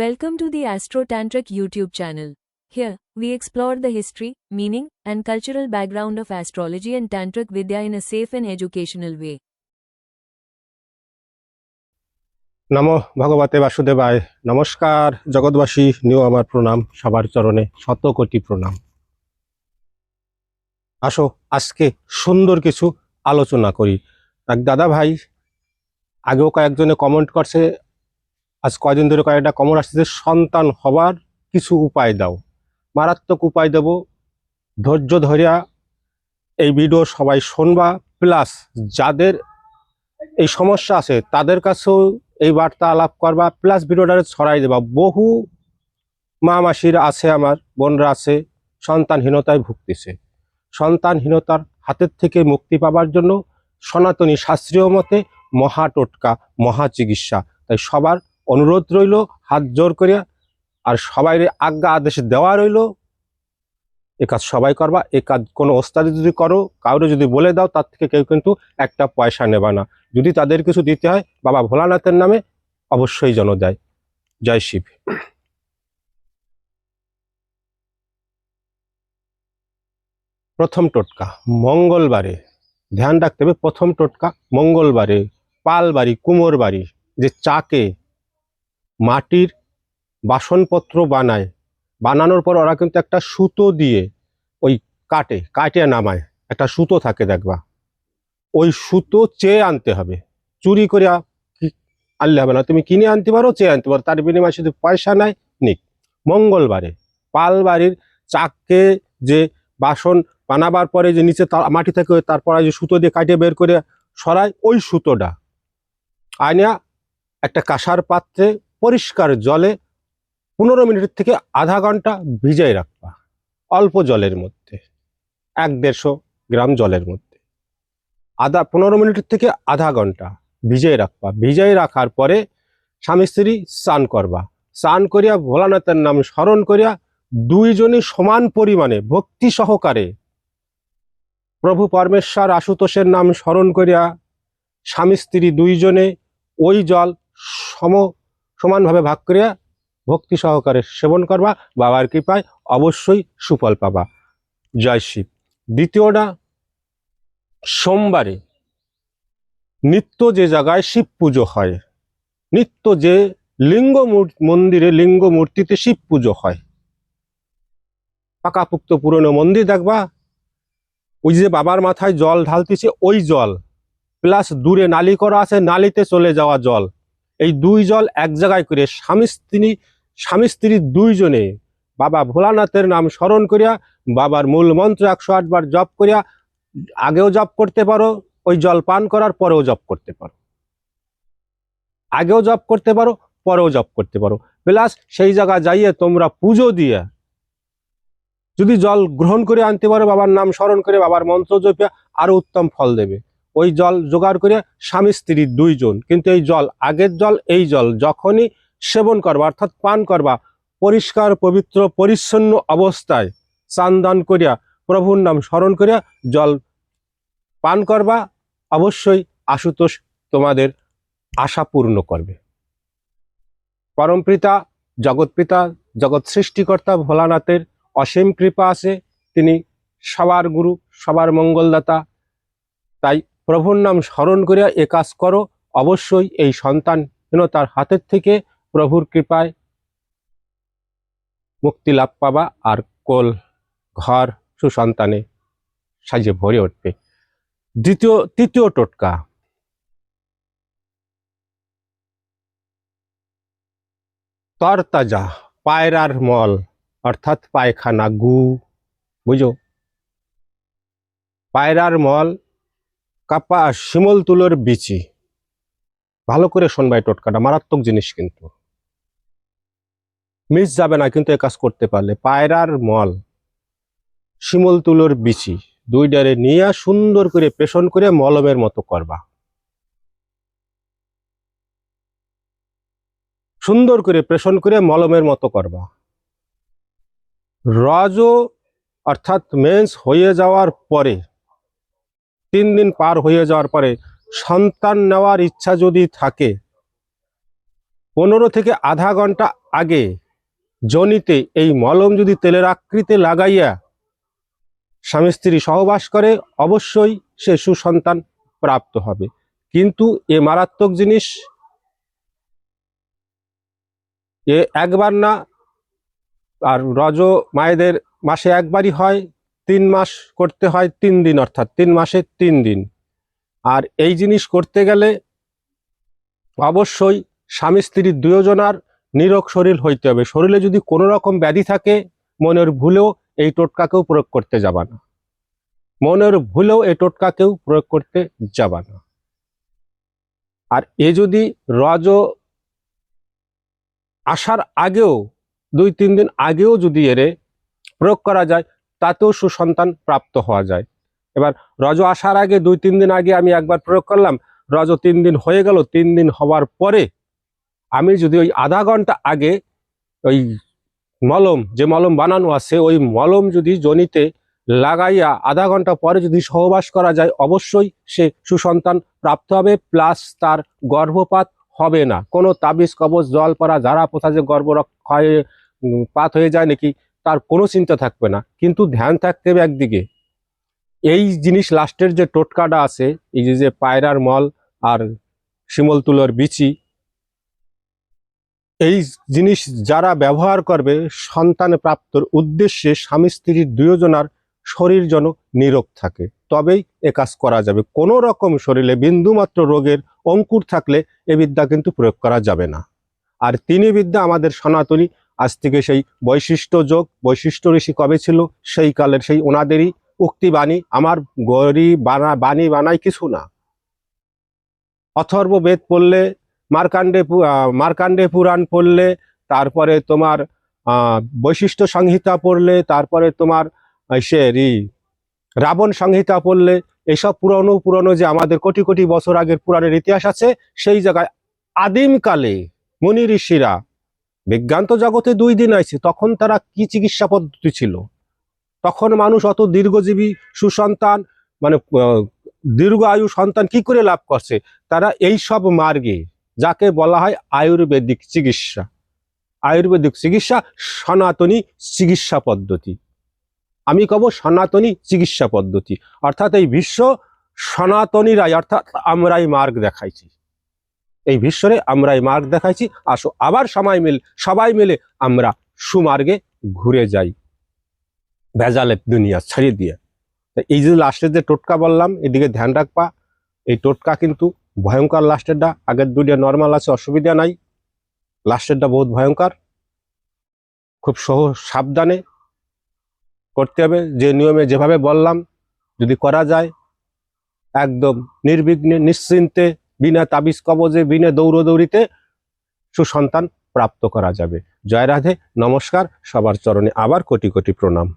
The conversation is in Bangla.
Welcome to the Astro Tantric YouTube channel. Here, we explore the history, meaning, and cultural background of astrology and Tantric Vidya in a safe and educational way. নমো ভগবতে বাসুদেবায়। নমস্কার জগৎবাসী, নিও আমার প্রণাম, সবার চরণে শত কোটি প্রণাম। আসো আজকে সুন্দর কিছু আলোচনা করি। এক দাদা ভাই আগেও কয়েকজনে কমেন্ট করছে, আজ কয়দিন ধরে কয়েকটা কমেন্ট আসছে যে সন্তান হবার কিছু উপায় দাও। মারাত্মক উপায় দেব, ধৈর্য ধরিয়া এই ভিডিও সবাই শুনবা, প্লাস যাদের এই সমস্যা আছে তাদের কাছেও এই বার্তা আলাপ করবা, প্লাস ভিডিওটা ছড়াই দেবা। বহু মা মাসির আছে, আমার বোনরা আছে, সন্তানহীনতায় ভুগতেছে। সন্তানহীনতার হাতের থেকে মুক্তি পাবার জন্য সনাতনী শাস্ত্রীয় মতে মহা টোটকা, মহা চিকিৎসা। তাই সবার অনুরোধ রইল, হাত জোর করিয়া, আর সবাই আজ্ঞা আদেশ দেওয়া রইল, এ কাজ সবাই করবা। এ কাজ কোনো ওস্তাদি যদি করো, কাউরে যদি বলে দাও, তার থেকে কেউ কিন্তু একটা পয়সা নেবা না। যদি তাদের কিছু দিতে হয় বাবা ভোলানাথের নামে অবশ্যই যেন দেয়। জয় শিব। প্রথম টোটকা মঙ্গলবারে, ধ্যান রাখতে হবে। প্রথম টোটকা মঙ্গলবারে পাল বাড়ি, কুমোর বাড়ি, যে চাকে মাটির বাসনপত্র বানায়, বানানোর পর ওরা কিন্তু একটা সুতো দিয়ে ওই কাটে নামায়, একটা সুতো থাকে দেখবা, ওই সুতো চেয়ে আনতে হবে। চুরি করে আনলে হবে না, তুমি কিনে আনতে পারো, চেয়ে আনতে পারো, তার বিনিময়ে শুধু পয়সা নাই নিক। মঙ্গলবারে পাল বাড়ির চাককে যে বাসন বানাবার পরে যে নিচে মাটি থাকে, তারপর যে সুতো দিয়ে কাটে বের করে সরায়, ওই সুতোটা আনিয়া একটা কাঁসার পাত্রে পরিষ্কার জলে 15 মিনিট থেকে আধা ঘন্টা ভিজাই রাখবা। অল্প জলের মধ্যে, 1-150 গ্রাম জলের মধ্যে 15 মিনিট থেকে আধা ঘন্টা ভিজাই রাখবা। ভিজাই রাখার পরে স্বামী স্ত্রী স্নান করবা। স্নান করিয়া ভোলানাথের নাম স্মরণ করিয়া দুইজনই সমান পরিমাণে ভক্তি সহকারে প্রভু পরমেশ্বর আশুতোষের নাম স্মরণ করিয়া স্বামী স্ত্রী দুইজনে ওই জল সমানভাবে ভাগ করিয়া ভক্তি সহকারে সেবন করবা। বাবার কৃপায় অবশ্যই সুফল পাবা। জয় শিব। দ্বিতীয়টা, সোমবারে নিত্য যে জায়গায় শিব পুজো হয়, নিত্য যে লিঙ্গ মন্দিরে, লিঙ্গ মূর্তিতে শিব পুজো হয়, পাকাপুক্ত পুরনো মন্দির দেখবা, ওই যে বাবার মাথায় জল ঢালতেছে, ওই জল প্লাস দূরে নালী করা আছে, নালীতে চলে যাওয়া জল, এই দুই জল এক জায়গায় করে স্বামী স্ত্রী দুইজনে বাবা ভোলানাথের নাম স্মরণ করিয়া বাবার মূল মন্ত্র 108 বার জপ করিয়া, আগেও জপ করতে পারো, ওই জল পান করার পরেও জপ করতে পারো, আগেও জপ করতে পারো, পরেও জপ করতে পারো। প্লাস সেই জায়গা যাইয়ে তোমরা পুজো দিয়ে যদি জল গ্রহণ করে আনতে পারো, বাবার নাম স্মরণ করে, বাবার মন্ত্র জপিয়া, আরো উত্তম ফল দেবে। ওই জল জোগাড় করে স্বামী স্ত্রী দুইজন, কিন্তু এই জল, আগের জল, এই জল যখনই সেবন করবা অর্থাৎ পান করবা, পরিষ্কার পবিত্র পরিচ্ছন্ন অবস্থায় স্নান দান করিয়া প্রভুর নাম স্মরণ করিয়া জল পান করবা। অবশ্যই আশুতোষ তোমাদের আশা পূর্ণ করবে। পরমপিতা জগৎপিতা, জগৎ সৃষ্টিকর্তা ভোলানাথের অসীম কৃপা আছে, তিনি সবার গুরু, সবার মঙ্গলদাতা। তাই প্রভুর নাম স্মরণ করিয়া এ কাজ করো, অবশ্যই এই সন্তানহীনতার হাতের থেকে প্রভুর কৃপায় মুক্তি লাভ পাবা, আর কোল ঘর সুসন্তানে সাজে ভরে উঠবে। তৃতীয় টোটকা, তরতাজা পায়রার মল অর্থাৎ পায়খানা, গু, বুঝো, পায়রার মল, কাপা, শিমল তুলোর বিচি। ভালো করে শুনবা, এই টোটকাটা মারাত্মক জিনিস, কিন্তু মিস যাবে না কিন্তু এ কাজ করতে পারলে। পায়রার মল, শিমল তুলোর বিচি, দুই ডারে নিয়ে সুন্দর করে পেষণ করে মলমের মতো করবা। সুন্দর করে পেষণ করে মলমের মতো করবা। রজ অর্থাৎ মেন্স হয়ে যাওয়ার পরে, 3 দিন পার হয়ে যাওয়ার পরে সন্তান নেওয়ার ইচ্ছা যদি থাকে, 15 থেকে আধা ঘন্টা আগে জনিতে এই মলম যদি তেলের আকৃতি লাগাইয়া স্বামী স্ত্রী সহবাস করে, অবশ্যই সে সুসন্তান প্রাপ্ত হবে। কিন্তু এ মারাত্মক জিনিস, এ একবার না, আর রজ মায়েদের মাসে একবারই হয়, 3 মাস করতে হয় 3 দিন, অর্থাৎ 3 মাসে 3 দিন। আর এই জিনিস করতে গেলে অবশ্যই স্বামী স্ত্রী দুজনার নিরোগ শরীর হইতে হবে। শরীরে যদি কোনো রকম ব্যাধি থাকে, মনের ভুলেও এই টোটকাকেও প্রয়োগ করতে যাবা না, মনের ভুলেও এই টোটকাকেও প্রয়োগ করতে যাবা না। আর এ যদি রজ আসার আগেও 2-3 দিন আগেও যদি এরে প্রয়োগ করা যায়, তাতেও সুসন্তান প্রাপ্ত হওয়া যায়। এবার রজ আসার আগে 2-3 দিন আগে আমি একবার প্রয়োগ করলাম, রজ 3 দিন হয়ে গেল, 3 দিন হওয়ার পরে আমি যদি ওই আধা ঘন্টা আগে ওই মলম, যে মলম বানানো আছে, ওই মলম যদি জনিতে লাগাইয়া আধা ঘন্টা পরে যদি সহবাস করা যায়, অবশ্যই সে সুসন্তান প্রাপ্ত হবে, প্লাস তার গর্ভপাত হবে না। কোনো তাবিজ কবজ জল পড়া ঝাড়া পোছা যে পাত হয়ে যায় নাকি, তার কোনো চিন্তা থাকবে না। কিন্তু ধ্যান থাকতে হবে একদিকে, এই জিনিস লাস্টের যে টোটকাটা আছে, এই যে পায়রার মল আর শিমল তুলোর বিচি, এই জিনিস যারা ব্যবহার করবে সন্তান প্রাপ্তর উদ্দেশ্যে স্বামী স্ত্রীর দুজনার শরীর যেন নিরোগ থাকে, তবেই এ কাজ করা যাবে। কোনো রকম শরীরে বিন্দুমাত্র রোগের অঙ্কুর থাকলে এ বিদ্যা কিন্তু প্রয়োগ করা যাবে না। আর তিনি বিদ্যা আমাদের সনাতনী, আজ থেকে সেই বৈশিষ্ট্য যোগ, বৈশিষ্ট্য ঋষি কবে ছিল সেই কালের সেই ওনাদেরই উক্তি বাণী, আমার গরি বাণী বানাই কিছু না। অথর্ব বেদ পড়লে, মার্কাণ্ডে পুরাণ পড়লে, তারপরে তোমার বৈশিষ্ট্য সংহিতা পড়লে, তারপরে তোমার রাবণ সংহিতা পড়লে, এসব পুরনো যে আমাদের কোটি কোটি বছর আগের পুরাণের ইতিহাস আছে, সেই জায়গায় আদিমকালে মুনি ঋষিরা, বিজ্ঞান তো জগতে 2 দিন আছে, তখন তারা কি চিকিৎসা পদ্ধতি ছিল? তখন মানুষ অত দীর্ঘজীবী সুসন্তান, মানে দীর্ঘ আয়ু সন্তান কি করে লাভ করছে? তারা এই সব মার্গে, যাকে বলা হয় আয়ুর্বেদিক চিকিৎসা, আয়ুর্বেদিক চিকিৎসা সনাতনী চিকিৎসা পদ্ধতি, আমি কব সনাতনী চিকিৎসা পদ্ধতি। অর্থাৎ এই বিশ্ব সনাতনীরাই, অর্থাৎ আমরাই মার্গ দেখাইছি, এই বিশ্বরে আমরাই মার্গ দেখাইছি। আসো আবার সবাই মিলে আমরা সুমার্গে ঘুরে যাই, ভেজালে দুনিয়া ছাড়িয়ে দিয়ে। এই যে লাস্টের যে টোটকা বললাম, এদিকে ধ্যান রাখবা। এই টোটকা কিন্তু ভয়ঙ্কর, লাস্টেরটা, আগের 2টা নর্মাল আছে, অসুবিধা নাই, লাস্টেরটা বহুত ভয়ঙ্কর। খুব সাবধানে করতে হবে, যে নিয়মে যেভাবে বললাম যদি করা যায়, একদম নির্বিঘ্নে নিশ্চিন্তে, বিনা তাবিজ কবজে, বিনা দৌড়দৌড়িতে সুসন্তান প্রাপ্ত করা যাবে। জয় রাধে, নমস্কার, সবার চরণে আবার কোটি কোটি প্রণাম।